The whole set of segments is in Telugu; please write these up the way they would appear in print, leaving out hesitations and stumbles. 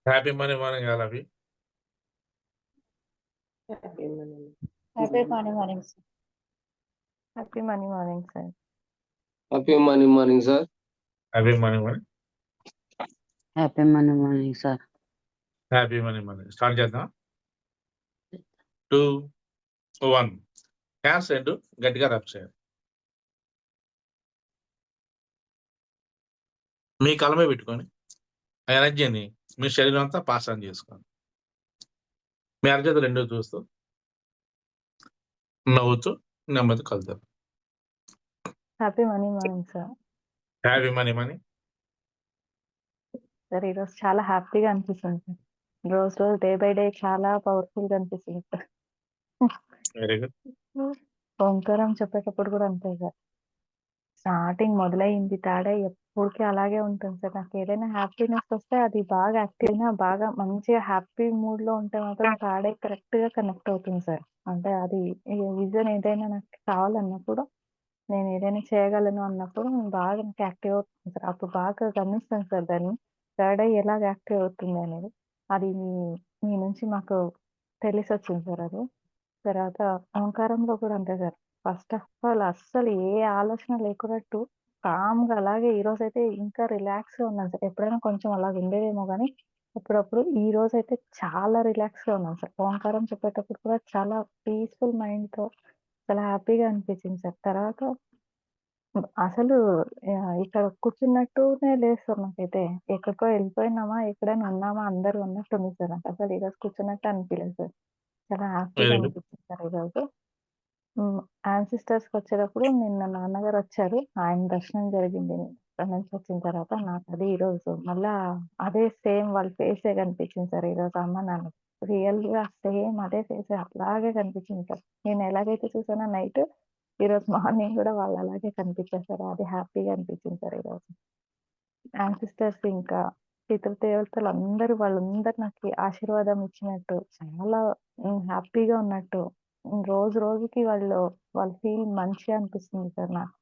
హ్యాపీ మార్నింగ్ మార్నింగ్ ఆల్ అవి. Happy morning. Happy morning morning sir. Happy morning morning sir. Happy morning morning sir. Happy morning morning. Happy morning morning sir. Happy morning morning. Start చేద్దాం. 2, 1. హ్యాండ్స్ రెండు గట్టిగా రబ్ చేయండి. మీ కలమే పెట్టుకొని ఆ ఎనర్జీని మీ శరీరం అంతా పాస్ ఆన్ చేసుకోండి. మీ అరచేతులు రెండో చూస్తూ నవ్వుతూ నెమ్మది కలుద్దాం. Happy morning morning sir. Happy morning morning. Sir ఈరోజు చాలా హ్యాపీగా అనిపిస్తుంది సార్. రోజు డే బై డే చాలా పవర్ఫుల్ గా అనిపిస్తుంది సార్. Very good. ఓంకారం చెప్పేటప్పుడు కూడా అంతే సార్. స్టార్టింగ్ మొదలైంది తేడా ఎప్పటికీ అలాగే ఉంటుంది సార్. నాకు ఏదైనా హ్యాపీనెస్ వస్తే అది బాగా యాక్టివ్ అయినా బాగా మంచిగా హ్యాపీ మూడ్ లో ఉంటే మాత్రం తాడే కరెక్ట్ గా కనెక్ట్ అవుతుంది సార్. అంటే అది విజన్ ఏదైనా నాకు కావాలన్నప్పుడు నేను ఏదైనా చేయగలను అన్నప్పుడు నేను బాగా నాకు యాక్టివ్ అవుతుంది సార్. అప్పుడు బాగా గమనిస్తాను సార్ దాన్ని థర్డ్ ఐ ఎలాగ యాక్టివ్ అవుతుంది అనేది. అది మీ నుంచి మాకు తెలిసి వచ్చింది సార్. అది తర్వాత ఓంకారంలో కూడా అంతే సార్. ఫస్ట్ ఆఫ్ ఆల్ అస్సలు ఏ ఆలోచన లేకున్నట్టు కామ్గా అలాగే ఈ రోజు అయితే ఇంకా రిలాక్స్ గా ఉన్నాను సార్. ఎప్పుడైనా కొంచెం అలాగ ఉండేదేమో కానీ అప్పుడప్పుడు ఈ రోజు అయితే చాలా రిలాక్స్ గా ఉన్నాను సార్. ఓంకారం చెప్పేటప్పుడు కూడా చాలా పీస్ఫుల్ మైండ్ తో చాలా హ్యాపీగా అనిపించింది సార్. తర్వాత అసలు ఇక్కడ కూర్చున్నట్టునే లేదు సార్ నాకైతే. ఎక్కడికో వెళ్ళిపోయినామా ఎక్కడైనా ఉన్నామా అందరూ ఉన్నట్టుంది సార్. నాకు అసలు ఈరోజు కూర్చున్నట్టు అనిపించలేదు సార్. చాలా హ్యాపీగా వెరీ గుడ్. అనిపించింది సార్ ఈరోజు. యాన్సిస్టర్స్కి వచ్చేటప్పుడు నిన్న నాన్నగారు వచ్చారు. ఆయన దర్శనం జరిగింది. అక్కడి నుంచి వచ్చిన తర్వాత నాకు అది ఈరోజు మళ్ళా అదే సేమ్ వాళ్ళ ఫేసే కనిపించింది సార్. ఈరోజు అమ్మ నాన్న రియల్ గా సేమ్ అదే ఫేస్ అలాగే కనిపించింది సార్. నేను ఎలాగైతే చూసానో నైట్ ఈరోజు మార్నింగ్ కూడా వాళ్ళు అలాగే కనిపించారు సార్. అది హ్యాపీగా అనిపించింది సార్ ఈరోజు. యాన్సిస్టర్స్ ఇంకా పితృదేవతలు అందరూ వాళ్ళందరూ నాకు ఆశీర్వాదం ఇచ్చినట్టు చాలా హ్యాపీగా ఉన్నట్టు రోజు రోజుకి వాళ్ళ ఫీల్ మంచిగా అనిపిస్తుంది సార్ నాకు.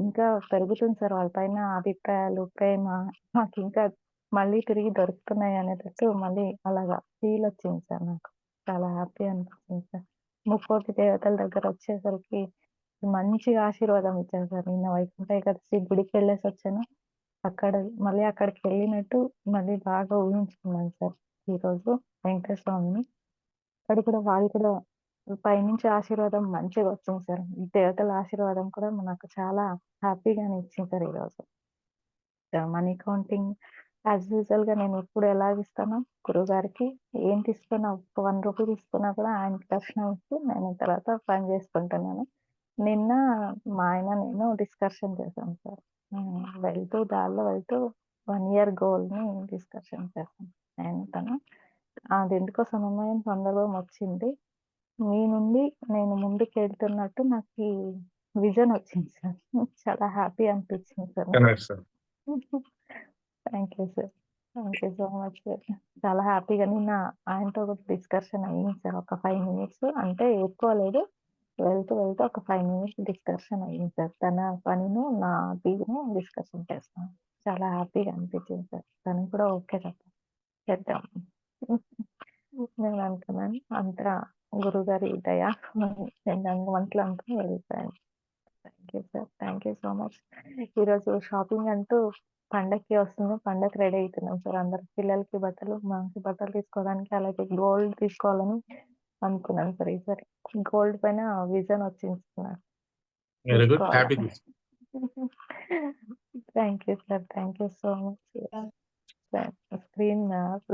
ఇంకా పెరుగుతుంది సార్ వాళ్ళ పైన అభిప్రాయాలు ప్రేమ నాకు ఇంకా మళ్ళీ తిరిగి దొరుకుతున్నాయి అనేటట్టు మళ్ళీ అలాగా ఫీల్ వచ్చింది సార్. నాకు చాలా హ్యాపీ అనిపిస్తుంది సార్. ముక్కోటి దేవతల దగ్గర వచ్చేసరికి మంచిగా ఆశీర్వాదం ఇచ్చారు సార్. నిన్న వైకుంఠ ఏకాదశి గుడికి వెళ్ళేసి వచ్చాను. మళ్ళీ అక్కడికి వెళ్ళినట్టు మళ్ళీ బాగా ఊహించుకున్నాను సార్ ఈరోజు వెంకటేశ్వర స్వామిని. అక్కడ కూడా వాళ్ళు కూడా పైనుంచి ఆశీర్వాదం మంచిగా వచ్చింది సార్. దేవతల ఆశీర్వాదం కూడా నాకు చాలా హ్యాపీగానే ఇచ్చింది సార్ ఈరోజు. మనీ కౌంటింగ్ యాజ్ యూజువల్ గా నేను ఎప్పుడు ఎలాగిస్తానో గురువు గారికి ఏం తీసుకున్నా 1 రూపీ తీసుకున్నా కూడా ఆయనకి దర్శనం ఇచ్చి నేను తర్వాత పని చేసుకుంటున్నాను. నిన్న మా ఆయన నేను డిస్కషన్ చేశాను సార్. వెళ్తూ దారిలో వెళ్తూ 1 year గోల్ ని డిస్కషన్ చేశాను నేను తను. అది ఎందుకో సమయం సందర్భం వచ్చింది. మీ నుండి నేను ముందుకు వెళ్తున్నట్టు నాకు ఈ విజన్ వచ్చింది సార్. చాలా హ్యాపీ అనిపించింది sir. Correct sir. Thank you sir. Thank you so much sir. చాలా హ్యాపీగా నిన్న ఆయనతో కూడా డిస్కషన్ అయ్యింది సార్. ఒక 5 minutes అంటే ఎక్కువ లేదు. వెళ్తూ వెళ్తూ ఒక 5 minutes డిస్కషన్ అయ్యింది సార్. తన పనిను నా టీను డిస్కషన్ చేస్తాను. చాలా హ్యాపీగా అనిపించింది సార్. తను కూడా ఓకే చేద్దాం నేను అనుకున్నాను. అంతా గురుగారి దయ. నేను వంటలు అనుకుని వెళ్ళిపోయాను. Thank you sir. Thank you so much. ఈరోజు షాపింగ్ అంటూ పండగకి వస్తుంది. పండగ రెడీ అవుతున్నాం సార్. అందరు పిల్లలకి బట్టలు మాకు బట్టలు తీసుకోవడానికి అలాగే గోల్డ్ తీసుకోవాలని అనుకున్నాను సార్. ఈసారి గోల్డ్ పైన విజన్ వచ్చింది sir. Very good. Happy. Thank you sir. Thank you so much. Screen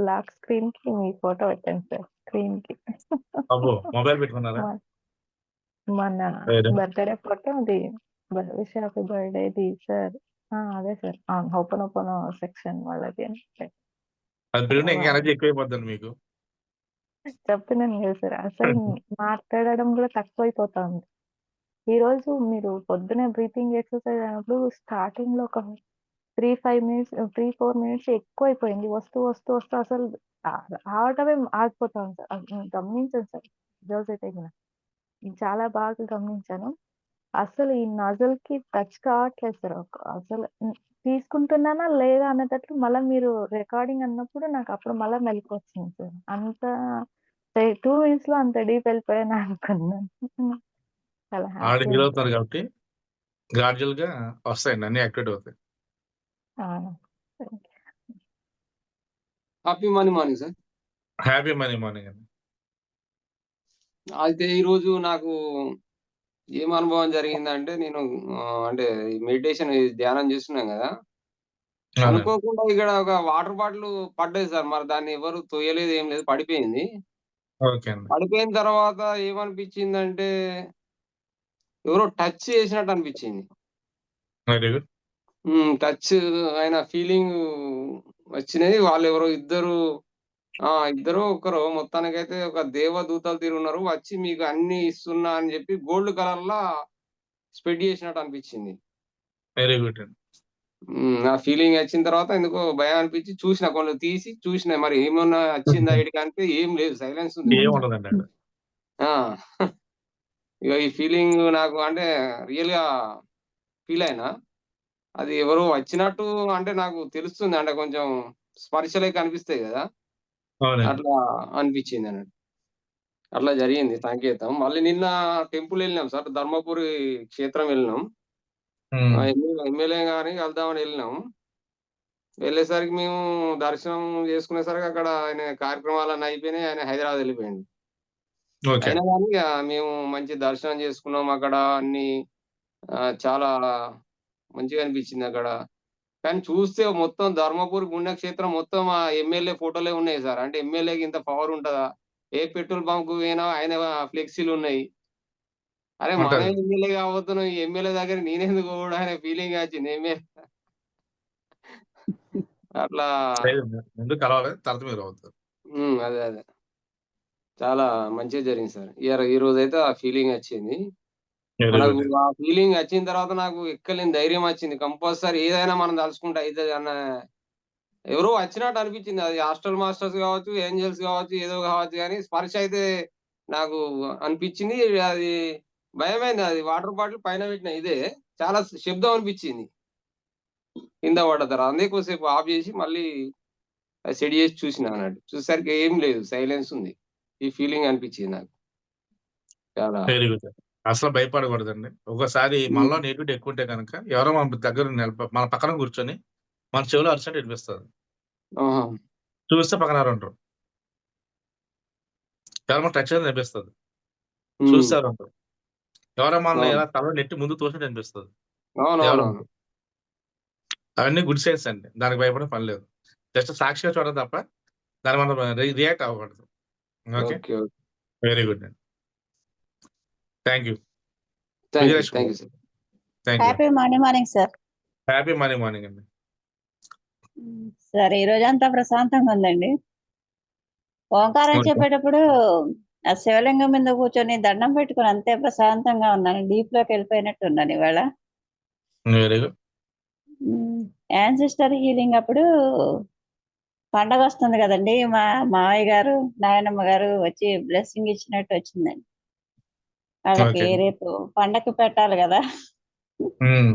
lock screen కి మీ ఫోటో పెట్టండి సార్. స్క్రీన్ కి అబ్బో మొబైల్ పెట్టుకున్నారా? మన బర్త్డే ఫోటో అది విష్ హ్యాపీ బర్త్డేది సార్. అదే సార్ ఓపెన్ సెక్షన్ వాళ్ళది అని అది పెరిగితే ఇంకా ఎనర్జీ ఎక్కువైపోద్దండి మీకు. చెప్తున్నాను కదా సార్. అసలు మాట్లాడడం కూడా తక్కువైపోతా ఉంది. ఈ రోజు మీరు పొద్దునే బ్రీతింగ్ ఎక్సర్సైజ్ అయినప్పుడు స్టార్టింగ్ లో ఒక 3-4 minutes ఎక్కువైపోయింది. వస్తూ వస్తూ వస్తూ అసలు ఆడటమే ఆగిపోతా ఉంది సార్. గమనించాను సార్ ఈరోజైతే చాలా బాగా గమనించాను. అసలు ఈ నజల్ కి టచ్ కావట్లేదు సార్. అసలు తీసుకుంటున్నానా లేదా అనేటట్లు మళ్ళా మీరు రికార్డింగ్ అన్నప్పుడు నాకు అప్పుడు మళ్ళా మెలుకువొచ్చింది సార్. అంత 2 మినిట్స్‌లో అంత డీప్ వెళ్ళిపోయానా అనుకున్నాను. చాలా ఆల్రెడీ హ్యాపీ హీరో ఉంది అవుతున్నారు సార్. కాబట్టి గ్రాడ్యువల్‌గా వస్తాయండి. అన్నీ యాక్టివేట్ అవుతాయి. అవును. Happy morning sir. Happy morning అండి. అయితే ఈరోజు నాకు ఏం అనుభవం జరిగిందంటే నేను అంటే మెడిటేషన్ ధ్యానం చేస్తున్నాం గదా! అవునండి. అనుకోకుండా ఇక్కడ ఒక వాటర్ బాటిల్ పడ్డది సార్. మరి దాన్ని ఎవరు తొయ్యలేదు ఏం లేదు పడిపోయింది. ఓకే అండి. పడిపోయిన తర్వాత ఏమనిపించిందంటే ఎవరో టచ్ చేసినట్టు అనిపించింది. Very good. టచ్ అయిన ఫీలింగు వచ్చినయి. వాళ్ళెవరో ఇద్దరో ఒకరో మొత్తానికైతే ఒక దేవదూతలు తీరున్నారు. వచ్చి మీకు అన్నీ ఇస్తున్నా అని జెప్పి గోల్డ్ కలర్‌లా స్ప్రెడ్ చేసినట్టు అనిపించింది. వెరీ గుడ్ అండి. ఆ ఫీలింగ్ వచ్చిన తర్వాత ఎందుకో భయం అనిపించి చూసిన కొన్ని తీసి చూసిన మరి ఏమన్నా వచ్చిందా ఈడికి అంటే ఏం లేదు. సైలెన్స్ ఉంది ఏం మొత్తం. ఉండదండి అక్కడ. ఆ! ఇగ ఈ ఫీలింగ్ నాకు అంటే రియల్‌గా ఫీల్ అయినా. అది ఎవరో వచ్చినట్టు అంటే నాకు తెలుస్తుంది. అంటే కొంచెం స్పర్శలే కనిపిస్తాయి గదా! అవునండి. అట్లా అనిపించిందన్నట్టు. అట్లా జరిగింది సంకేతం. మళ్ళీ నిన్న టెంపుల్ ఎళ్ళినాం సార్. ధర్మపురి క్షేత్రం ఎళ్ళినాం. హ్మ్. ఎమ్మెల్యే గారిని కలుద్దామని ఎళ్ళినాం. వెళ్ళేసరికి మేము దర్శనం చేసుకునేసరికి అక్కడ ఆయన కార్యక్రమాలన్నీ అయిపోయినాయి. ఆయన హైదరాబాద్ ఎళ్ళిపోయిండు. ఓకే అయినా అండి. గాని మేము మంచి దర్శనం చేసుకున్నాం. అక్కడ అన్నీ చాలా మంచిగా అనిపించిందక్కడ. కానీ చూస్తే మొత్తం ధర్మపురి పుణ్యక్షేత్రం మొత్తం ఆ ఎమ్మెల్యే ఫోటోలే ఉన్నాయి సార్. అంటే ఎమ్మెల్యేకి ఇంత పవర్ ఉంటదా? ఏ పెట్రోల్ బంక్‌కి పోయినా ఆయన ఫ్లెక్సీలున్నాయి. అరే! ఉంటది. మనమే ఎమ్మెల్యే కాబోతున్నాం. ఈ ఎమ్మెల్యే దగ్గరికి నేనెందుకు పోవుడు అనే ఫీలింగ్ వచ్చింది. అట్లా లేదు. ముందు కలవాలి. తర్వాత మీరు అవుతారు. అదే. చాలా మంచిగా జరిగింది సార్. ఈరోజైతే ఆ ఫీలింగ్ వచ్చింది. వెరీ మనకు గుడ్. ఆ ఫీలింగ్ వచ్చిన తర్వాత నాకు ఎక్కలేని ధైర్యం వచ్చింది. కంపల్సరీ ఏదైనా మనం తలుచుకుంటే అయితది అన్న ఎవరో వచ్చినట్టు అనిపించింది. అది హాస్టల్ మాస్టర్స్ గావచ్చు, ఏంజెల్స్ గావచ్చు, ఏదో గావచ్చు గానీ స్పర్శ అయితే నాకు అనిపించింది. అది భయమైంది. అది వాటర్ బాటిల్ పైన పెట్టిన ఇదే చాలా శబ్దం అనిపించింది. కింద పడ్డ తర్వాత. అందుకే కొద్దిసేపు ఆఫ్ చేసి మళ్ళీ అది సెట్ చేసి చూసినా అన్నట్టు. చూసేసరికి ఏం లేదు. సైలెన్స్ ఉంది. ఈ ఫీలింగ్ అనిపించింది నాకు. చాలా వెరీ గుడ్. అసలు భయపడకూడదండి. ఒక్కోసారి మనలో హ్మ్. నెగటివిటీ ఎక్కువుంటే గనక ఎవరో మన దగ్గర మన పక్కన కూర్చొని మన చెవిలో అరిచినట్టు వినిపిస్తది. ఆహా! చూస్తే పక్కన ఎవరు ఉండరు. ఎవరో మనం టచ్ చేసినట్టు అనిపిస్తది. హ్మ్. చూస్తే ఎవరు ఉండరు. ఎవరో మనల్ని అవును. ఇలా తలలో నెట్టి ముందుకు తోసినట్టు అనిపిస్తది. ఎవరు అవునవునవును. ఉండరు. అవన్నీ గుడ్ సైన్స్ అండి. దానికి భయపడే పని లేదు. జస్ట్ సాక్షిగా చూడడం తప్ప దాన్ని మనం రియాక్ట్ అవ్వకూడదు. Okay. Okay. Okay. Very good అండి. Thank you. Thank you. Vijayalakshmi thank గారు. You sir. Thank you. Happy morning sir. Happy morning అండి. సార్ ఈ రోజంతా ప్రశాంతంగా ఉందండి. ఓంకారం ఓకే. చెప్పేటప్పుడు ఆ శివలింగం మీద కూర్చొని దండం పెట్టుకొని అంతే ప్రశాంతంగా ఉన్నాను. డీప్‌లోకి వెళ్ళిపోయినట్టు ఉన్నాను ఇవాళ. Very good. యాన్సిస్టర్ హీలింగ్ అప్పుడు పండగొస్తుంది కదండీ! మా మావయ్య గారు, నాయనమ్మ గారు వచ్చి బ్లెస్సింగ్ ఇచ్చినట్టు వచ్చిందండి. వాళ్ళకి ఓకే. రేపు పండగకి పెట్టాలి గదా! హ్మ్.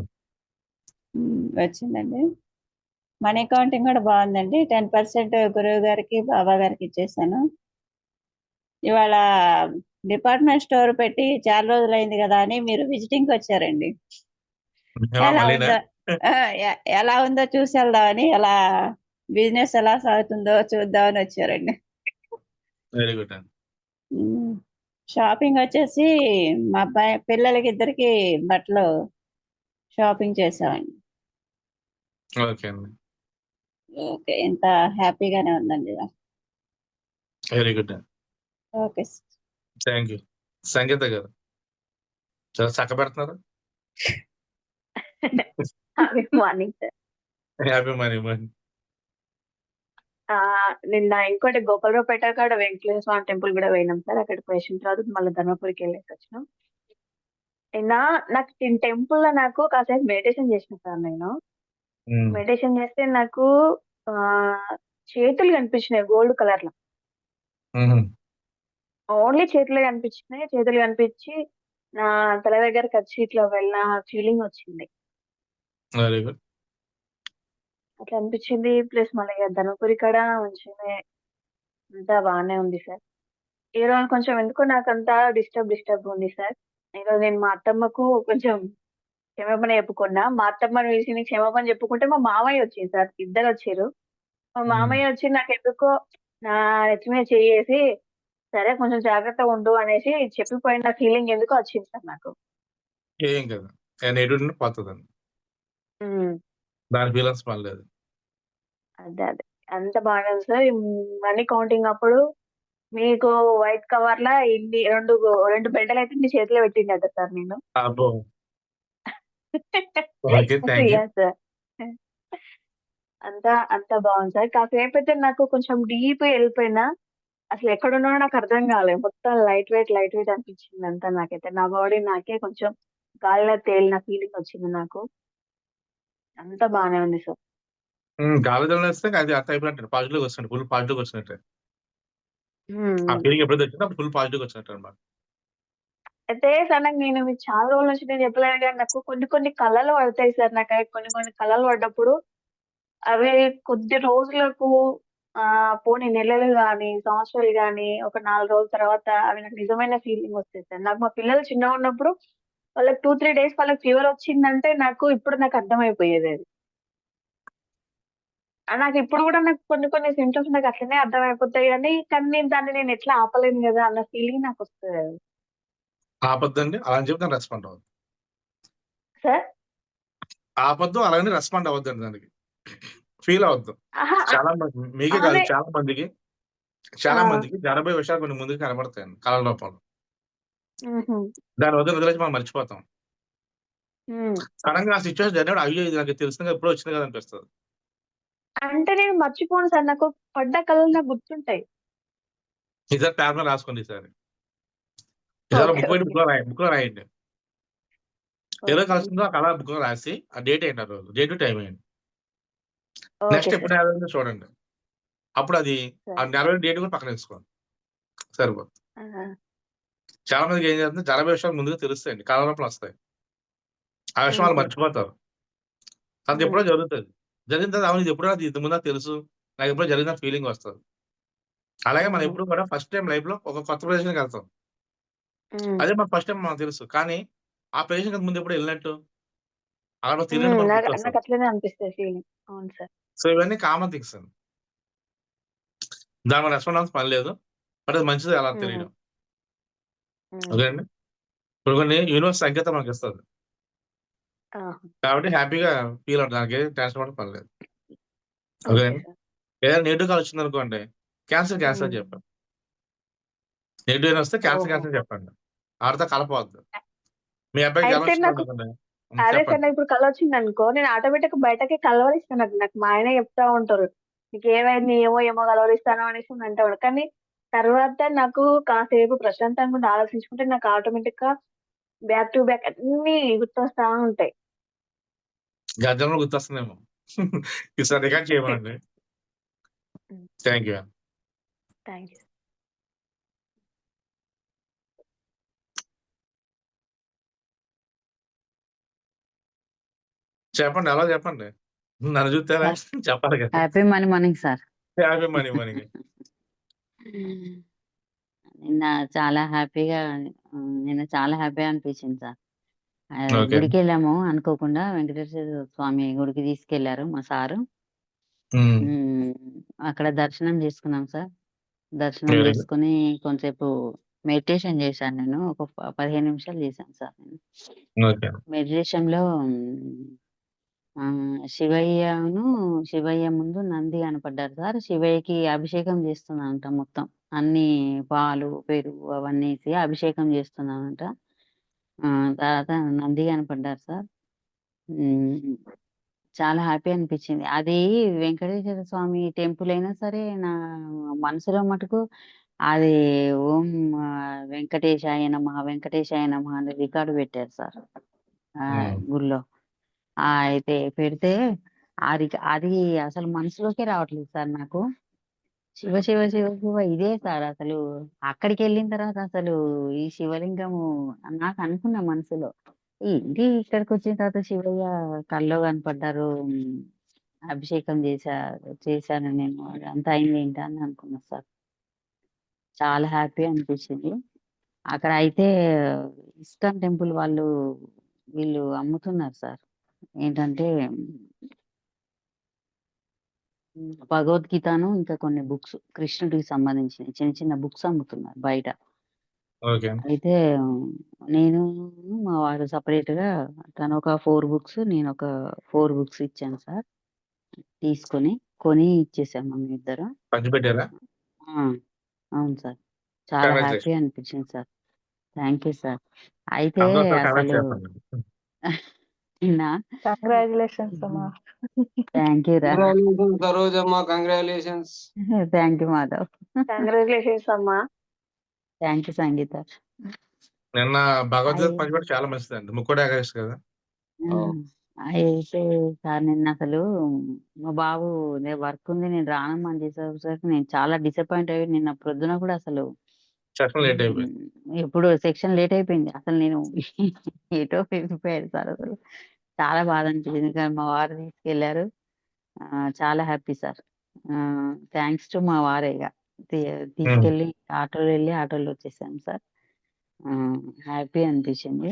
వచ్చిందండి. మనీ కౌంటింగ్ కూడా బావుందండి. 10% గురువు గారికి, బాబా గారికి ఇచ్చేసాను. ఇవాళ డిపార్ట్మెంట్ స్టోర్ పెట్టి చాలా రోజులైంది గదా! అని మీరు విజిటింగ్‌కొచ్చారండి. ఎలా మళ్ళీనా? ఉందో ఆ! ఎలా ఉందో చూసెళ్దామని, బిజినెస్ ఎలా సాగుతుందో చూద్దామని వచ్చారండి. వెరీ గుడ్ అండి. హ్మ్. షాపింగొచ్చేసి మా అబ్బాయి పిల్లలకిద్దరికీ బట్టలు షాపింగ్ చేశామండి. ఓకే అండి. ఓకే. ఇంత హ్యాపీగానే ఉందండి ఇవాళ. వెరీ గుడ్ అండి. ఓకే. Thank you. సంగీత గారు. చాలా చక్కబెడుతున్నారు. Happy morning sir. Happy morning. నిన్న ఇంకోటి గోపాలరావుపేట కాడ వెంకటేశ్వర స్వామి టెంపుల్ కూడా పోయినాం సార్. అక్కడికి పోయేసిన తర్వాత మళ్ళీ ధర్మపురికి వెళ్ళేసి వచ్చినాం. నిన్న నాకు టెంపుల్‌లో నాకు కాసేపు మెడిటేషన్ చేసిన సార్ నేను. హ్మ్. మెడిటేషన్ చేస్తే నాకు చేతులు కనిపించినాయి గోల్డ్ కలర్‌లో. హుహు. ఓన్లీ చేతులే కనిపించినాయి. చేతులు కనిపించి నా తల దగ్గరకొచ్చి ఇట్లా వెళ్ళిన ఫీలింగ్ వచ్చింది. Very good. అట్లా అనిపించింది. ప్లస్ మళ్ళీ ధర్మపురి కాడ మంచిగానే అంతా బాగానే ఉంది సార్. ఈ రోజు కొంచెం ఎందుకో నాకంతా డిస్టర్బ్ ఉంది సార్. ఈరోజు నేను మా అత్తమ్మకు కొంచెం క్షమాపణ చెప్పుకున్నా. మా అత్తమ్మని పిలిచి నేను క్షమాపణ చెప్పుకుంటే మా మామయ్య వచ్చిండు సార్. ఇద్దరొచ్చిర్రు. మా మామయ్య వచ్చి నాకెందుకో నా నెత్తి మీద చెయ్యేసి, సరే కొంచెం జాగ్రత్తగా ఉండు అనేసి చెప్పిపోయిన ఫీలింగ్ ఎందుకో వచ్చింది సార్ నాకు. ఏం కదా, నెగిటివ్ పోతుందండి, హ్మ్. దాని ఫీలింగ్స్ పర్లేదు. అదే. అంత బాగానే ఉంది సార్. మనీ కౌంటింగ్ అప్పుడు మీకు వైట్ కవర్‌లా ఇన్ని 2 బెడ్డలైతే మీ చేతిలో పెట్టిండట సార్ నేను. అబ్బో, okay, thank you. Yeah! Sir. అంతా బాగుంది సార్. కాసేపైతే నాకు కొంచెం డీప్‌గా ఎళ్ళిపోయినా, అసలెక్కడున్నానో నాకు అర్థం కాలే. మొత్తం లైట్ వెయిట్ అనిపించింది అంతా నాకైతే. నా బాడీ నాకే కొంచెం గాలిలో తేలిన ఫీలింగ్ వచ్చింది నాకు. అంతా బానే ఉంది సార్. గాలిలో వేస్తే అది అర్థం అయిపోయినట్టు, పాజిటివ్ వచ్చినట్టు, ఫుల్ పాజిటివ్ వచ్చినట్టు. హ్మ్. ఆ హ్మ్. ఫీలింగ్ ఎప్పుడైతే వచ్చిందో అప్పుడు ఫుల్ పాజిటివ్ వచ్చినట్టు అనమాట. అయితే సార్ నేను మీకు చాలా రోజుల నుంచి నేను చెప్పలేదు గానీ నాకు కొన్ని కలలు పడతాయి సార్. నాకవి కొన్ని కలలు పడ్డప్పుడు అవి కొద్ది రోజులకు పోనీ నెలలు గాని, సంవత్సరాలు గాని, ఒక 4 రోజుల తర్వాత అవి నాకు నిజమైన ఫీలింగ్ వస్తాయి సార్. నాకు మా పిల్లలు చిన్నగున్నప్పుడు వాళ్ళకి 2, 3 డేస్ వాళ్ళకి ఫీవర్ వచ్చిందంటే ఇప్పుడు నాకు అర్థమైపోయేదది. నాకిప్పుడు గూడా నాకు కొన్ని సింప్టమ్స్ నాకు అట్లనే అర్థమైపోతాయి గానీ, కానీ నేను ఎట్లా ఆపలేను గదా! అన్న ఫీలింగ్ నాకొస్తదది. ఆపొద్దండి, అలా అని చెప్పి దాన్ని రెస్పాండ్ అవ్వద్దు. సార్? ఆపొద్దు, అలాగని రెస్పాండ్ అవ్వద్దండి దానికి. ఫీల్ అవ్వద్దు. అహా! చాలా మంది, మీకే కాదు, అదే. చాలా ఆ! మందికి జరగబోయే విషయాలు కొన్ని ముందుకు కనబడతాయండి కళల రూపంలో. హుహు. దాని వదిలేసి మనం మర్చిపోతాం. హ్మ్. సడన్‌గా ఆ సిట్యుయేషన్ జరిగినప్పుడు అయ్యో! ఇది నాకు తెలిసింది ఎప్పుడో వచ్చింది కదా అనిపిస్తది. అంటే నేను మర్చిపోను సార్. నాకు పడ్డ కలలు నాకు గుర్తుంటాయి. ఈసారి పేపర్ మీద రాసుకోండి ఈసారి. ఈసారి ఓకే. ఓకే. బుక్‌లో రాయండి. ఏ రోజు ఓకే. కలిసిందో ఆ కళ బుక్‌లో రాసి ఆ డేట్ ఏంటి ఆ రోజు. డేటు, టైమ్ ఏంటి. Okay next sir. ఎప్పుడు నెరవేరిందో చూడండి. అప్పుడు అది ఆ సరే. నెరవేరిన డేట్ కూడా పక్కన ఏసుకోండి. సరిపోద్ది. ఆహా! చాలా మందికి ఏం చేస్తుంటే జరగబోయే విషయాలు ముందుగా తెలుస్తాయండి. కళ రూపంలో వస్తాయి. ఆ విషయం వాళ్ళు హుహు. మర్చిపోతారు. అది హ్మ్. ఎప్పుడో జరుగుతది. జరిగిన తర్వాత అవును ఇది ఎప్పుడో నాకు ఇంతకు ముందు నాకు తెలుసు. నాకు ఎప్పుడో జరిగిందని ఫీలింగ్ వస్తది. అలాగే మనం హుహు. ఎప్పుడు కూడా ఫస్ట్ టైమ్ లైఫ్‌లో ఒక కొత్త ప్రదేశానికెళ్తాం. హ్మ్. అదే మన ఫస్ట్ టైమ్ మనకు తెలుసు. కానీ ఆ ప్రదేశానికి ముందు ఎప్పుడో ఎళ్ళినట్టు, అక్కడ మనకు హ్మ్. తెలియనట్టు మనకు నాకు గుర్తొస్తది. నాకట్లనే అనిపిస్తది ఫీలింగ్. అవును సార్. సో, ఇవన్నీ కామన్ థింగ్స్ అండి. దాని మీద రెస్పాండ్ అవ్వాల్సిన పని లేదు. బట్ అది మంచిదో ఎలా హ్మ్. తెలియడం. హ్మ్. ఓకేనండి. కొన్ని కొన్ని యూనివర్స్ సంకేతం మనకిస్తది. ఆహా! కాబట్టి హ్యాపీగా ఫీల్ అవ్వండి. దానికేం టెన్షన్ పడక పని లేదు. ఓకే ఓకేనండి. సార్. ఏదైనా నెగెటివ్ కాల్ వచ్చిందనుకోండి, క్యాన్సెల్ హ్మ్. చెప్పండి. నెగెటివ్ అయినా వస్తే ఓహో! క్యాన్సెల్ చెప్పండి. ఆడితో కలపవద్దు. మీ అబ్బాయికి జ్వరం అయితే నాకు వచ్చిందనుకోండి, అదే సార్ చెప్పండి. నాకిప్పుడు కలొచ్చిందనుకో నేను ఆటోమేటిక్‌గా బయటకి కలవరిస్తాను. నాకు మా ఆయనే చెప్తా ఉంటారు. "నీకేమైంది? ఏమో కలవరిస్తానవు" అనేసి అంటా ఉంటాడు. కానీ తర్వాత నాకు కాసేపు ప్రశాంతంగా ఉండి ఆలోచించుకుంటే నాకు ఆటోమేటిక్‌గా బ్యాక్ టు బ్యాక్ అన్నీ గుర్తొస్తా ఉంటాయి. గర్జనలు గుర్తొస్తుందేమో. ఈసారి రికార్డ్ చేయమనండి. హ్మ్. Thank you. Thank you. చెప్పండి. అలా చెప్పండి. నన్ను చూత్తే ఎలా? హ్యాప్ చెప్పాలి కదా! Happy money morning sir. Happy morning. నిన్న చాలా హ్యాపీగా నిన్న చాలా హ్యాపీగా అనిపించింది సార్. ఓకే. గుడికెళ్ళాము అనుకోకుండా వెంకటేశ్వర స్వామి గుడికి తీసుకెళ్లారు మా సారు. హ్మ్. హ్మ్. అక్కడ దర్శనం చేసుకున్నాం సార్. దర్శనం వెరీ గుడ్. చేసుకొని కొంసేపు మెడిటేషన్ చేశాను నేను. ఒక 15 నిమిషాలు చేశాను సార్ నేను. ఓకే. మెడిటేషన్‌లో శివయ్య ముందు నంది కనపడ్డారు సార్. శివయ్యకి అభిషేకం చేస్తున్నానంట మొత్తం. అన్నీ పాలు, పెరుగు అవన్నీ ఏసి అభిషేకం చేస్తున్నానంట. తర్వాత నంది కనపడ్డారు సార్. హ్మ్. చాలా హ్యాపీ అనిపిచ్చింది. అది వెంకటేశ్వర స్వామి టెంపుల్ అయినా సరే, నా మనసులో మటుకు అది ఓం వెంకటేశాయ నమః అని రికార్డ్ పెట్టారు సార్. హ్మ్. గుడిలో. అయితే పెడితే అది అసలు మనసులోకే రావట్లేదు సార్ నాకు. శివ ఇదే సార్ అసలు. అక్కడికెళ్ళిన తర్వాత అసలు ఈ శివలింగము నాకు అనుకున్నా మనసులో. ఏంటి ఇక్కడికొచ్చిన తర్వాత శివయ్య కల్లో కనపడ్డారు. అభిషేకం చేశాను నేను. అదంతా అయింది ఏంటా అని అనుకున్నా సార్. చాలా హ్యాపీ అనిపించింది. అక్కడ అయితే ఇస్కాన్ టెంపుల్ వీళ్ళు అమ్ముతున్నారు సార్. ఏంటంటే భగవద్గీతను ఇంకా కొన్ని బుక్స్ కృష్ణుడికి సంబంధించినవి చిన్న చిన్న బుక్స్ అమ్ముతున్నారు బయట. ఓకే. అయితే నేను మా వారు సెపరేట్‌గా తను ఒక 4 బుక్స్, నేను ఒక 4 బుక్స్ ఇచ్చాను సార్. కొని ఇచ్చేసాము మేమిద్దరం. పంచిపెట్టారా? ఆ! అవును సార్. చాలా హ్యాపీ కంగ్రాచులేషన్. అనిపించింది సార్. Thank you sir. అయితే అందరితో కంగ్రాట్స్ అసలు చెప్పండి. నిన్న కంగ్రాచులేషన్స్ అమ్మా. థ్యాంక్ యూ రా. Congratulations Sarojamma, congratulations. Thank you Madhav. Congratulations అమ్మా. థ్యాంక్ యూ సంగీత. నిన్న భగవద్గీత అయ్యో! పంచిపెట్టడం చాలా మంచిదండి. ముక్కోటి ఏకాదశి కదా! అయితే సార్ నిన్న అసలు మా బాబు వర్క్ ఉంది నేను రానమ్మా అని చేసేసరికి నేను చాలా డిసప్పాయింట్ అయ్యి నిన్న ప్రొద్దున కూడా అసలు సెషన్ లేట్ అయిపోయింది. ఎప్పుడు సెక్షన్ లేట్ అయిపోయింది. అసలు నేను ఎటో వెళ్ళిపోయాను సార్ అసలు. చాలా బాధ అనిపించింది. కానీ మా వారు తీసుకెళ్లారు. చాలా హ్యాపీ సార్. థ్యాంక్స్ టు మా వారే ఇగ. తీసుకెళ్ళి ఆటోలో వెళ్ళి ఆటోలో వచ్చేసాము సార్. హ్యాపీ అనిపించింది.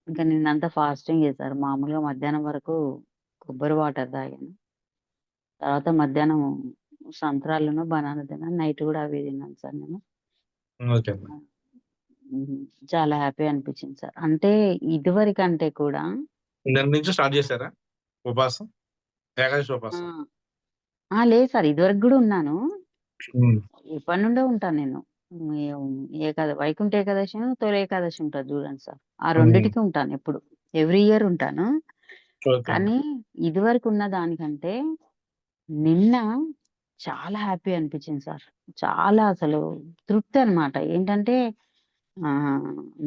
ఇంకా నిన్నంతా ఫాస్టింగ్ చేశారు. మామూలుగా మధ్యాహ్నం వరకు కొబ్బరి వాటర్ తాగాను. తర్వాత మధ్యాహ్నం సంత్రాలును, బనానా తిన్నాను. నైట్ కూడా అవే తిన్నాను సార్ నేను. ఓకే అండి. చాలా హ్యాపీ అనిపించింది సార్. అంటే ఇదివరకంటే కూడా నిన్న నుంచి స్టార్ట్ చేశారా ఉపవాసం? ఏకాదశి ఆ! ఉపవాసం. లేదు సార్. ఇదివరకు గూడా ఉన్నాను. హ్మ్. ఎప్పటినుండో ఉంటాను నేను. వైకుంఠ ఏకాదశిను, తొలి ఏకాదశి ఉంటది చూడండి సార్. ఆ హ్మ్. రెండిటికి ఉంటాను ఎప్పుడు. ఎవ్రీ ఇయర్ ఉంటాను. ఓకే అండి. కానీ ఇదివరకు ఉన్న దానికంటే నిన్న చాలా హ్యాపీ అనిపించింది సార్. చాలా అసలు తృప్తి అన్నమాట. ఏంటంటే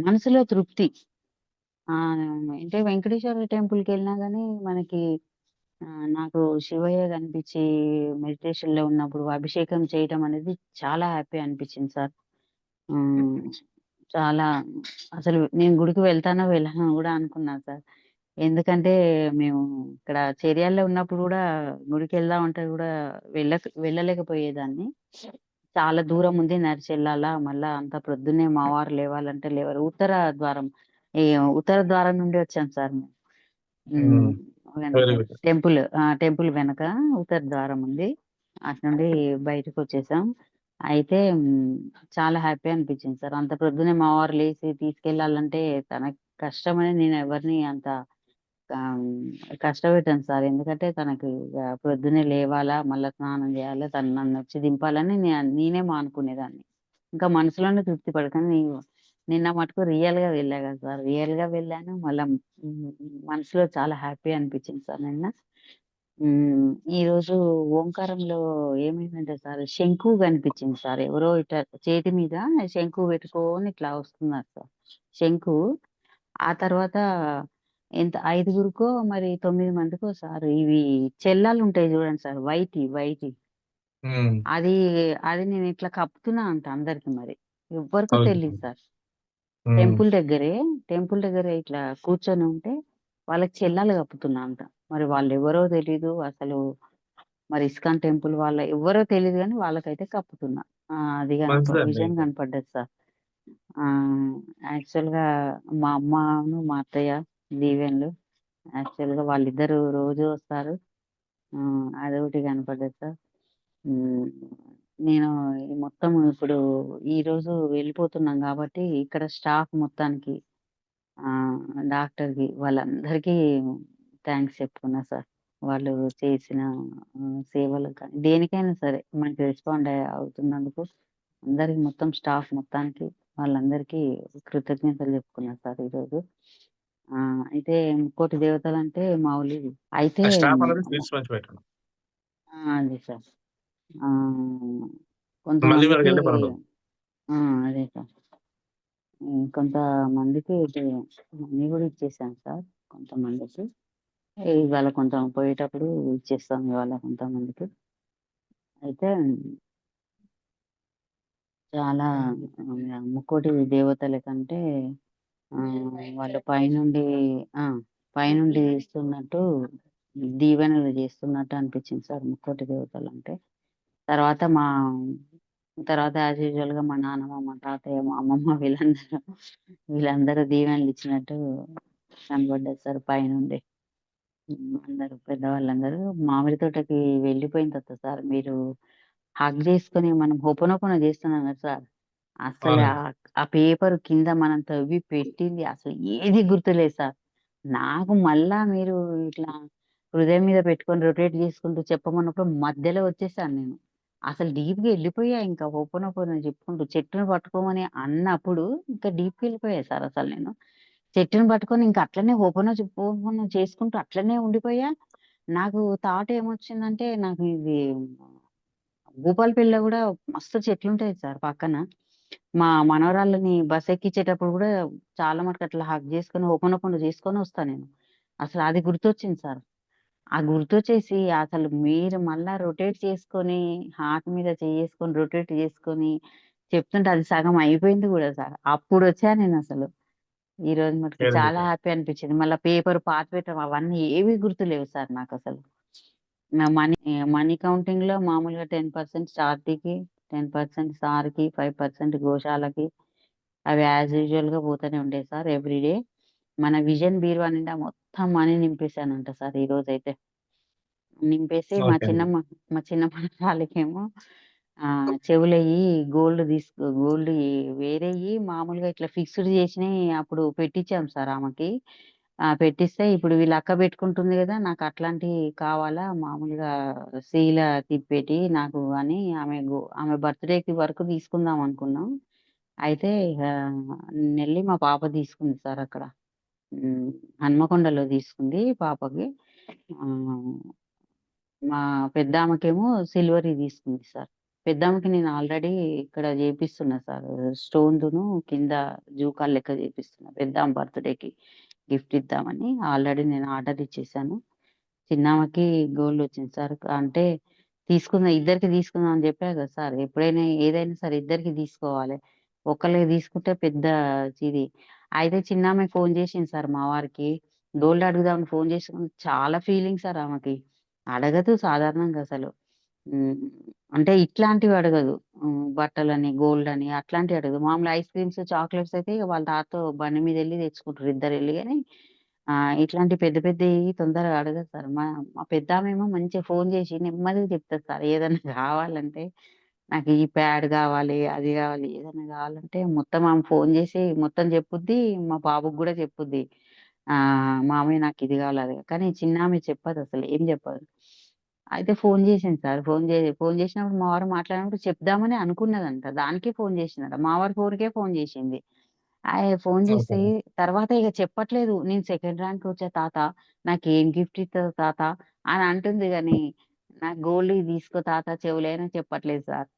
మనసులో తృప్తి. అంటే వెంకటేశ్వర టెంపుల్‌కెళ్ళినా గాని మనకి నాకు శివయ్య కనిపించి మెడిటేషన్‌లో ఉన్నప్పుడు అభిషేకం చేయటం అనేది చాలా హ్యాపీ అనిపించింది సార్. హ్మ్. చాలా అసలు నేను గుడికి వెళ్తానో వెళ్ళనో గూడా అనుకున్నా సార్. ఎందుకంటే మేము ఇక్కడ చేర్యాలలో ఉన్నప్పుడు గూడా గుడికెళ్దాం అంటే గూడా వెళ్ళలేకపోయేదాన్ని. చాలా దూరం ఉంది నడిచెళ్ళాలా. మళ్ళా అంత ప్రొద్దున్నే మా వారు లేవాలంటే లేవరు. ఈ ఉత్తర ద్వారం నుండి వచ్చాం సార్ మేము. హ్మ్. వెనక వెరీ గుడ్. టెంపుల్ వెనక ఉత్తర ద్వారం ఉంది. అటు నుండి బయటకొచ్చేసాం. అయితే చాలా హ్యాపీ అనిపించింది సార్. అంత ప్రొద్దున్నే మా వారు లేసి తీసుకెళ్ళాలంటే తనకి కష్టమని నేను ఎవరిని అంత కష్టపెట్టాను సార్. ఎందుకంటే తనకి ప్రొద్దున్నే లేవాలా, మళ్ళా స్నానం చేయాలా, తను నన్నొచ్చి దింపాలని నేనే మానుకునేదాన్ని. ఇంకా మనసులోనే తృప్తి పడదు. కానీ నిన్న మటుకు రియల్‌గా వెళ్ళా కదా సార్. రియల్‌గా వెళ్ళాను. మళ్ళా మనసులో చాలా హ్యాపీ అనిపించింది సార్ నిన్న. ఈరోజు ఓంకారంలో ఏమైందంటే సార్ శంఖు కనిపించింది సార్. ఎవరో ఇట్లా చేతి మీద శంఖు పెట్టుకొని ఇట్లా వస్తున్నారు సార్. శంఖు. ఆ తర్వాత ఐదుగురికో మరి 9 మందికో సార్ ఇవి చెల్లాలుంటాయి చూడండి సార్ వైటియి. హ్మ్. అది అది నేను ఇట్లా కప్పుతున్నా అంట అందరికి మరి. ఎవ్వరికో ఓకే. తెలీదు సార్. హ్మ్. టెంపుల్ దగ్గరే ఇట్లా కూర్చొని ఉంటే వాళ్ళకి చెల్లాలు కప్పుతున్నా అంట. మరి వాళ్ళెవరో తెలీదు. అసలు మరి ఇస్కాన్ టెంపుల్ ఎవ్వరో తెలీదు గానీ వాళ్ళకైతే కప్పుతున్నా. అది ఒక మంచిదండి. విజన్ కనపడ్డది సార్. యాక్చువల్‌గా మా అమ్మను, మా అత్తయ్య దీవెనలు. యాక్చువల్‌గా వాళ్ళిద్దరూ రోజు వస్తారు. అదొకటి కనపడ్డది సార్. హ్మ్. నేను మొత్తం ఇప్పుడు ఈరోజు వెళ్ళిపోతున్నాం గాబట్టి ఇక్కడ స్టాఫ్ మొత్తానికి డాక్టర్‌కి వాళ్ళందరికీ థాంక్స్ చెప్పుకున్నా సార్. వాళ్ళు చేసిన సేవలకు కానీ, దేనికైనా సరే మనకి రెస్పాండ్ అవుతున్నందుకు అందరికి మొత్తం స్టాఫ్ మొత్తానికి వాళ్ళందరికీ కృతజ్ఞతలు చెప్పుకున్నా సార్ ఈరోజు. అయితే ముక్కోటి దేవతలంటే మామూలు అయితే ఆ స్టాఫ్ అందరికి స్వీట్స్ పంచిపెట్టండి. అదే సార్. మళ్ళీ కొంతమందికి వీళ్ళకెళ్ళే పనుండదు. అదే సార్. కొంతమందికి మనీ గూడా ఇచ్చేసాను సార్ కొంతమందికి. ఇవాళ పోయేటప్పుడు ఇచ్చేస్తాం ఇవాళ కొంతమందికి. అయితే చాలా ముక్కోటి దేవతల కంటే వాళ్ళు ఆ! పైనుండి ఇస్తున్నట్టు దీవెనలు చేస్తున్నట్టు అనిపించింది సార్ ముక్కోటి దేవతలు అంటే. తర్వాత యాజ్ యూజువల్ గా మా నాన్నమ్మ, మా తాతయ్య, మా అమ్మమ్మ వీళ్ళందరూ దీవెనలు ఇచ్చినట్టు కనబడ్డది సార్ పైనుండి. అందరూ పెద్దవాళ్ళందరూ మామిడి తోటకి వెళ్ళిపోయిన తర్వాత సార్ మీరు హగ్ చేసుకొని మనం హోపనోపన చేస్తున్నాం కదా సార్, అసలు అవునండి. ఆ పేపర్ కింద మనం తవ్వి పెట్టింది అసలు ఏది గుర్తులేదు సార్. నాకు మళ్ళా మీరు ఇట్లా హృదయం మీద పెట్టుకొని రొటేట్ చేసుకుంటూ చెప్పమన్నప్పుడు మధ్యలో వచ్చేసాను నేను. అసలు డీప్‌గా ఎళ్ళిపోయా ఇంకా హోపోనోపోనో చెప్పుకుంటూ. చెట్టుని పట్టుకోమని అన్నప్పుడు ఇంకా డీప్‌గా ఎళ్ళిపోయా సార్ అసలు నేను. చెట్టుని పట్టుకొని ఇంక అట్లనే హోపోనో చేసుకుంటూ అట్లనే ఉండిపోయా. నాకు థాట్ ఏమొచ్చిందంటే నాకు ఇది భూపాలపల్లిలో గూడా మస్తు చెట్లుంటాయి సార్ పక్కన. మా మనవరాళ్ళని బస్ ఎక్కించేటప్పుడు గూడా చాలా మటుకు అట్లా హగ్ చేసుకొని హోపోనోపోనో చేసుకొని వస్తా నేను. అసలు అది గుర్తొచ్చింది సార్. ఆ గుర్తొచ్చేసి అసలు మీరు మళ్ళా రొటేట్ చేసుకొని, హార్ట్ మీద చెయ్యేసుకొని రొటేట్ చేసుకొని చెప్తుంటే అది సగం అయిపోయింది గూడా సార్. అప్పుడొచ్చా నేనసలు. ఈరోజు మటుకు వెరీ చాలా గుడ్. హ్యాపీ అనిపించింది. మళ్ళా పేపర్ పాతి పెట్టడం అవన్నీ ఏవి గుర్తులేవు సార్ నాకసలు. నా మనీ కౌంటింగ్‌లో మామూలుగా 10% స్టార్‌కి, 10% సార్‌కి, 5% గోశాలకి అవి యాజ్ యూజువల్‌గా పోతూనే ఉండేయి సార్ ఎవ్రీడే. మన విజన్ బీరువా నిండా మొత్తం మనీ నింపేసానంట సార్ ఈరోజైతే. నింపేసి ఓకే అండి. మా చిన్న మనవరాలికేమో చెవులయి గోల్డ్‌యి వేరేయి మామూలుగా ఇట్లా ఫిక్స్‌డ్ చేసినయి అప్పుడు పెట్టించాం సార్ ఆమెకి. పెట్టిస్తే ఇప్పుడు వీళ్ళ అక్క పెట్టుకుంటుంది గదా! నాకు అట్లాంటియి కావాలా మామూలుగా సీల తిప్పేటియి నాకు అని ఆమె బర్త్‌డేకి వరకు తీసుకుందాం అనుకున్నాం. అయితే ఇగ నిన్నెళ్ళి మా పాప తీసుకుంది సార్ అక్కడ. హ్మ్. హన్మకొండలో తీసుకుంది పాపకి. ఆహ్, మా పెద్దామెకేమో సిల్వర్‌యి తీసుకుంది సార్. పెద్దామెకి నేను ఆల్రెడీ ఇక్కడ జేపిస్తున్నా సార్. స్టోన్‌దును కింద జూకాలు లెక్క జేపిస్తున్నా. పెద్దామె బర్త్‌డేకి గిఫ్ట్ ఇద్దామని ఆల్రెడీ నేను ఆర్డర్ ఇచ్చేసాను. చిన్నామెకి గోల్డ్ వచ్చింది సార్. అంటే ఇద్దరికి తీసుకుందాం అని జెప్పా గదా సార్. ఎప్పుడైనా ఏదైనా సరే ఇద్దరికి తీసుకోవాలి. ఒకళ్ళకి తీసుకుంటే పెద్ద ఇది. అయితే చిన్నామె ఫోను జేసింది సార్ మా వారికి. గోల్డ్ అడుగుదామని ఫోను చేసి చాలా ఫీలింగ్ సార్ ఆమెకి. అడగదు సాధారణంగా అసలు. హ్మ్. అంటే ఇట్లాంటివి అడగదు. బట్టలని, గోల్డని అట్లాంటివి అడగదు. మామూలు ఐస్ క్రీమ్స్, చాక్లెట్స్ అయితే ఇగ వాళ్ళ తాతతో బండి మీదెళ్లి తెచ్చుకుంటారు ఇద్దరెళ్లి గాని, ఇట్లాంటి పెద్ద పెద్దయి తొందరగా అడగదు సార్. మా పెద్దామేమో మంచిగా ఫోను చేసి నెమ్మదిగా చెప్తది సార్. ఏదన్నా కావాలంటే, నాకు ఈ ప్యాడ్ గావాలి, అది గావాలి, ఏదన్నా గావాలంటే మొత్తం ఆమె ఫోను చేసి మొత్తం చెప్పుద్ది. మా బాబుకి గూడా చెప్పుద్ది. మామయ్య నాకిది గావాలి, అది కానీ చిన్నామె చెప్పదసలు. ఏం చెప్పదు. అయితే ఫోను చేసింది సార్. ఫోను చేసినప్పుడు మా వారు మాట్లాడినప్పుడు చెప్దామని అనుకున్నదంట. దానికే ఫోను చేసిందట. మా వారి ఫోన్‌కే ఫోను చేసింది. Phone okay. చేసి తర్వాత ఇగ చెప్పట్లేదు. నేను సెకండ్ ర్యాంక్ వచ్చా తాత. నాకేం గిఫ్ట్ ఇత్తవు తాత అని అంటుంది గానీ, నాకు గోల్డ్‌యి తీసుకో తాత చెవులయి చెప్పట్లేదు సార్.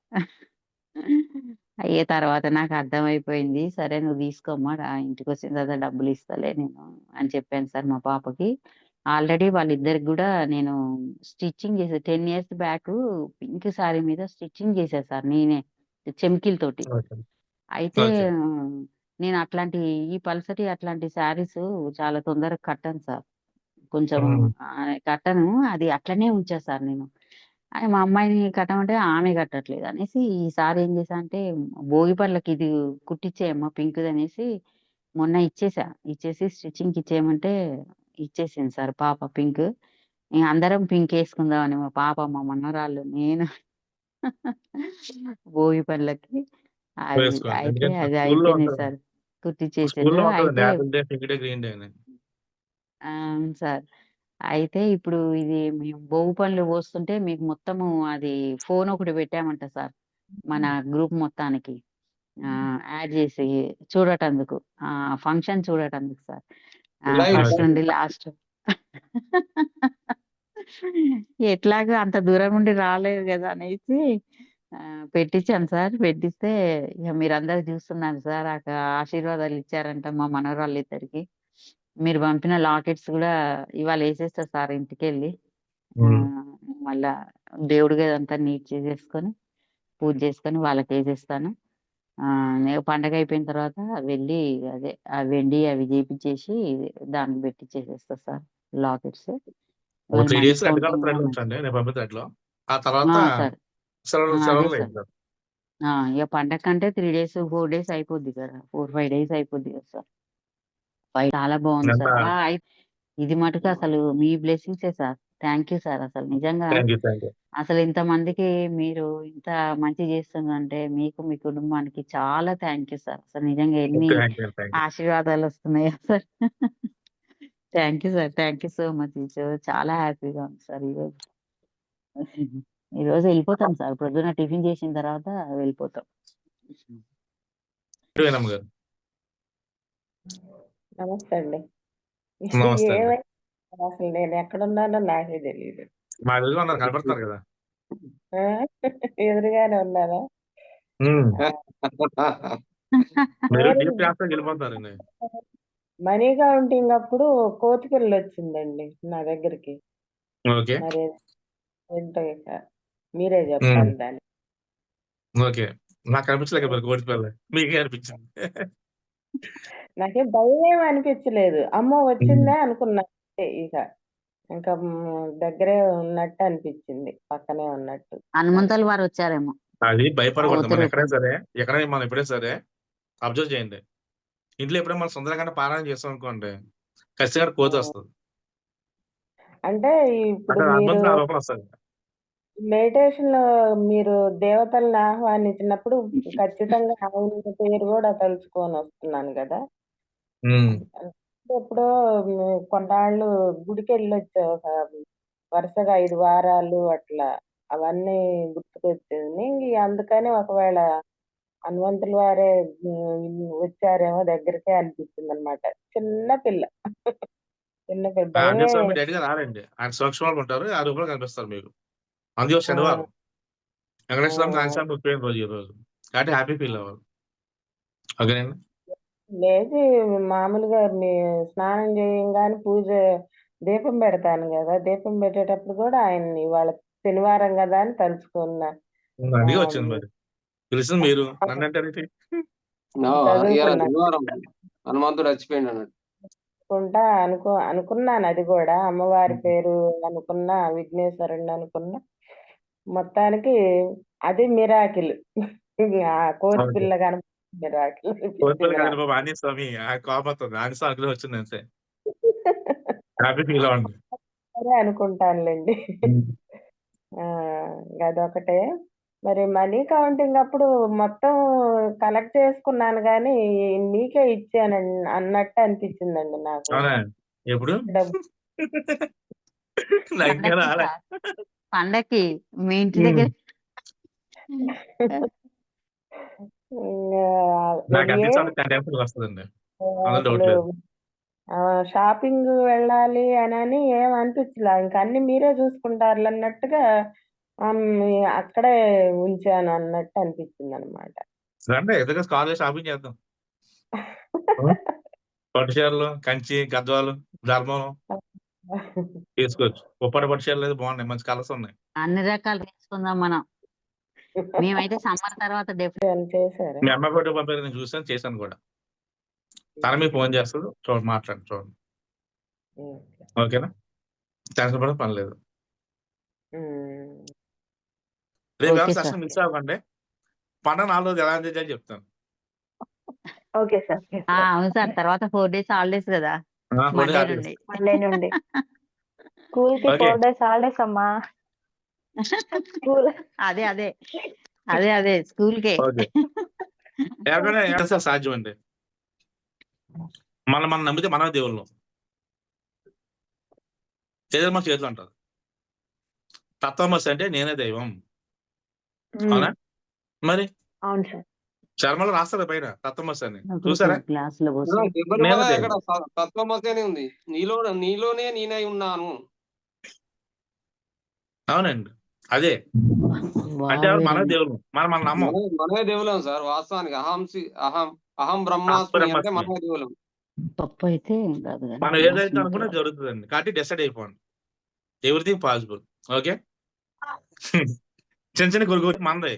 తర్వాత నాకర్థమైపోయింది. సరే నువ్వు తీసుకోమ్మా ఇంటికొచ్చిన తర్వాత డబ్బులిస్తాలే నేను అని చెప్పాను సార్ మా పాపకి. ఆల్రెడీ వాళ్ళిద్దరికి గూడా నేను స్టిచ్చింగ్ చేశా. 10 ఇయర్స్ బ్యాకు పింక్ సారీ మీద స్టిచ్చింగ్ చేశా సార్ నేనే. చెమ్కీలతోటి. ఓకే. అయితే ఓకే. నేను ఈ పల్సటి అట్లాంటి శారీసు చాలా తొందరగా కట్టను సార్. కొంచెం హ్మ్. కట్టను. అది అట్లనే ఉంచా సార్ నేను. మా అమ్మాయిని కట్టమంటే ఆమె కట్టట్లేదు అనేసి ఈసారి ఏం చేశా అంటే భోగి పళ్ళకి ఇది కుట్టిచ్చేయమ్మా పింక్‌దనేసి మొన్న ఇచ్చేసా. ఇచ్చేసి స్టిచ్చింగ్‌కి ఇచ్చేయమంటే ఇచ్చేసింది సార్ పాప పింక్. ఇగ అందరం పింక్ ఏసుకుందామని మా పాప, మా మనవరాళ్ళు, నేను భోగి పళ్ళకి వేసుకోండి. అయితే ఎందుకంటే అది స్కూల్లో అయిపోయినాయి ఉంటది. సార్. కుట్టిచ్చేసాను. స్కూల్లో ఉంటదండి. అయితే Apple day, pink day, green day అని. అవును సార్. అయితే ఇప్పుడు ఇది మేము భోగి పళ్ళు పోస్తుంటే మీకు మొత్తము అది ఫోన్ ఒకటి పెట్టామంట సార్. మన గ్రూప్ మొత్తానికి. యాడ్ చేసి చూడటందుకు. ఫంక్షన్ చూడటందుకు సార్. Live first okay. నుండి లాస్ట్. ఎట్లాగో అంత దూరం నుండి రాలేదు గదా అనేసి పెట్టించాను సార్. పెట్టిస్తే ఇగ మీరందరూ చూస్తున్నారు సార్. ఆశీర్వాదాలు ఇచ్చారంట మా మనవరాళ్ళిద్దరికి. మీరు పంపిన లాకెట్స్ గూడా ఇవాళ ఏసేస్తా సార్ ఇంటికెళ్ళి. హ్మ్. ఆహ్, మళ్ళా దేవుడి గదంతా నీట్ చేసేసుకొని, పూజ చేసుకొని వాళ్ళకేసేస్తాను. పండగ అయిపోయిన తర్వాత వెళ్ళి వెండియి అవి జేపిచ్చేసి దానికి పెట్టిచ్చేసేస్తా సార్ లాకెట్స్. ఓ మరి 3 మనీ డేస్ ఎండకాలం కౌంటింగ్ థ్రెడ్‌లో ఉంచండి. నేను పంపిన థ్రెడ్‌లో. ఆ తర్వాత సరే అదే సెలవులు సార్. వేయండి. ఇక పండగ కంటే 3 డేస్ 4 డేస్ అయిపోద్ది కదా, 4-5 డేస్ అయిపోద్ది కదా సార్. చాలా బాగుంది ఎంత సార్. ఇది మటుకు అసలు మీ బ్లెస్సింగ్సే సార్. Thank you sir. అసలు నిజంగా థ్యాంక్ యూ. అసలు ఇంతమందికి మీరు ఇంత మంచి చేస్తుందంటే మీకు మీ కుటుంబానికి చాలా థ్యాంక్ యూ సార్. అసలు నిజంగా ఎన్ని థ్యాంక్ యూ. ఆశీర్వాదాలు వస్తున్నాయో sir. Thank you sir. Thank you so much. చాలా హ్యాపీగా ఉంది సార్ ఈరోజు. ఈరోజు వెళ్ళిపోతాం సార్. పొద్దున్న టిఫిన్ చేసిన తర్వాత వెళ్ళిపోతాం. వేణమ్మ గారు. నమస్తే అండి. నమస్తే అండి. ఏమైంది అసలు నేను ఎక్కడున్నానో నాకే తెలియదు. మా ఎదురుగా ఉన్నారు, కనపడుతున్నారు కదా. ఆ? ఎదురుగానే ఉన్నారా? ఉమ్. మీరు ఎవరు? డీప్ క్లాస్ లోకి వెళ్ళిపోతారండి. మనీ కౌంటింగ్ అప్పుడు కోతిపిల్ల వచ్చిందండి నా దగ్గరికి. ఓకే. మరి ఏంటో ఇక మీరే చెప్పాలి దాన్ని. ఓకే. నాకు కనిపించలేక మరి కోటి పిల్ల మీకే అనిపించింది. నాకేం భయం ఏమి అనిపించలేదు. అమ్మో వచ్చిందే అనుకున్నా అంతే ఇక. ఇంకా దగ్గరే ఉన్నట్టు అనిపించింది, పక్కనే ఉన్నట్టు. హనుమంతుల వారు వచ్చారేమో. అది భయపడకూడదు. మనం అవుతురు. ఎక్కడైనా మనం ఎప్పుడైనా సరే అబ్జర్వ్ చేయండి. ఇంట్లో ఎప్పుడైనా మనం సుందరంగానే పారాయణ చేస్తాం అనుకోండి, ఖచ్చితంగా కోతి వస్తుంది. అంటే ఇప్పుడు అంటే మీరు హనుమంతుడు ఆ రూపంలో వస్తుంది. మెడిటేషన్ లో మీరు దేవతలను ఆహ్వానించినప్పుడు ఖచ్చితంగా ఆయన పేరు కూడా తలుచుకొని వస్తున్నాను కదా. ఉమ్. ఎప్పుడో కొన్నాళ్ళు గుడికి వెళ్ళొచ్చా ఒక వరుసగా 5 వారాలు అట్లా, అవన్నీ గుర్తుకొచ్చింది. అందుకని ఒకవేళ హనుమంతుల వారే వచ్చారేమో దగ్గరికే అనిపిస్తుంది అనమాట. చిన్న పిల్ల చిన్న పిల్ల ఆంజనేయ భయమే. స్వామి డైరెక్ట్ గా రారండి. ఆయన సూక్ష్మాలు ఉంటారు, ఆ రూపంలో కనిపిస్తారు మీకు. అందులో శనివారం వెంకటేశ్వర స్వామికి ఆంజనేయ స్వామి ముఖ్యమైన రోజు ఈ రోజు. కాబట్టి హ్యాపీ ఫీల్ అవ్వాలి. ఓకేనండి. లేచి మామూలుగా స్నానం చేయంగానే దీపం పెడతాను కదా, దీపం పెట్టేటప్పుడు కూడా ఆయన్ని వాళ్ళ శనివారం కదా అని తలుచుకున్నా. అందుకే వచ్చింది మరి. తెలిసింది మీరు నన్ను అంటారేంటి? ఇవాళ చదువుకున్నా శనివారం హనుమంతుడు చచ్చిపోయిండు అన్నట్టు. అనుకున్నాను. అది కూడా అమ్మవారి పేరు అనుకున్నా, విఘ్నేశ్వరుణ్ణి అనుకున్నా. మొత్తానికి అది మిరాకిల్. ఆ కోతి ఓకే. పిల్ల కనుక మిరాకిల్ కోతి పిల్ల అనిపించింది కాదండి నాకు. బాబు, ఆంజనేయ స్వామి. ఆ కోపం వస్తుంది. ఆంజనేయ స్వామి అనుగ్రహం వచ్చింది అంతే. హ్యాపీ ఫీల్ అవ్వండి. సరే అనుకుంటానులేండి. ఆ, అదొకటే. మరి మనీ కౌంటింగ్ అప్పుడు మొత్తం కలెక్ట్ చేసుకున్నాను కానీ మీకే ఇచ్చాను అన్నట్టు అనిపించిందండి నాకు. అవునా? ఎప్పుడు? డబ్బు నాకు ఇంకా రాలే. పండక్కి మీ ఇంటి దగ్గర నాకు ఏ అనిపించాలి 10 టైమ్స్ వస్తుందండి. అందులో డౌట్ అసలు లేదు. షాపింగ్ వెళ్ళాలి అని ఏం అనిపించలే. ఇంకా అన్ని మీరే చూసుకుంటారు అన్నట్టుగా అక్కడే ఉంచాను అన్నట్టు అనిపించింది అనమాట. రండి ఎదురుగా కాలేజ్ షాపింగ్ చేద్దాం. పట్టు చీరలు, కంచి, గద్వాలు, ధర్మం తీసుకోవచ్చు. ఉప్పటి పట్టు చీరలు అయితే బాగున్నాయి, మంచి కలర్స్ ఉన్నాయి. అన్ని రకాలు తీసుకుందాం మనం. మేమైతే సమ్మర్ తర్వాత చేశారా? మీ అమ్మాయి ఫోటో పంపారు, నేను చూసాను, చేశాను కూడా. తన మీకు ఫోన్ చేస్తుంది, మాట్లాడండి చూడండి. ఓకేనా? టెన్షన్ పడే పని లేదు. రేపు ఓకే ఎవరు సార్. సెషన్ మిస్ అవ్వకండి. పండుగ 4 రోజులు ఎలా ఎంజాయ్ చేయాలి చెప్తాను. Okay sir. అవును సార్. తర్వాత 4 డేస్ హాలిడేస్ కదా, మండే నుండి. మండే నుండి స్కూల్ కి ఓకే. 4 days హాలిడేస్ అమ్మా. స్కూల్ అదే స్కూల్ కే. ఓకే. ఎవరైనా సార్ సాధ్యం అండి. మనం నమ్మితే మనమే దేవుళ్ళు. ఏదో మన చేతులు అంటారు. తత్వమసి అంటే నేనే దైవం. అవునా? మరి అవును సార్. చర్మలో రాస్తారు పైన తత్వమసి అని, చూసారా? క్లాస్ లో నేను ఇక్కడ తత్వమసేనే ఉంది. నీలోనే నేనై ఉన్నాను. అవునండి, అదే. అంటే మన దేవుడు, మనం నమ్మం. మనమే దేవులం సార్. వాస్తవానికి అహం బ్రహ్మాస్మి అంటే మనమే దేవులం. తప్పు అయితే కాదు కదా. మనం ఏదైతే అనుకున్నా జరుగుతుందండి. కాబట్టి డిసైడ్ అయిపోండి. Everything possible. ఓకే. చిన్న గురి మనదే.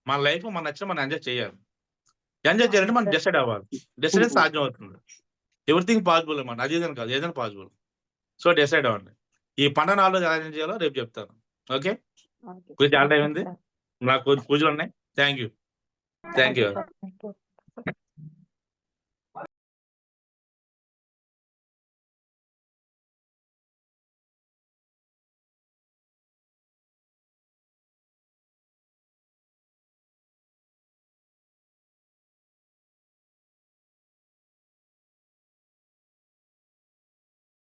మన లైఫ్ మన నచ్చిన మనం ఎంజాయ్ చేయాలి. ఎంజాయ్ చేయాలంటే మనం డిసైడ్ అవ్వాలి. డిసైడ్ సాధ్యం అవుతుంది. ఎవ్రీథింగ్ పాసిబుల్ అన్నమాట. అది ఏదైనా కాదు, ఏదైనా పాసిబుల్. సో డిసైడ్ అవ్వండి. ఈ పండుగ నాలుగు రోజులు ఎలా చేయాలో రేపు చెప్తాను. ఓకే, ఓకే కొంచెం చాలా టైం ఓకే ఉంది, సార్. నాకు కొంచెం పూజలు ఉన్నాయి. Thank you. Okay you sir. Thank you.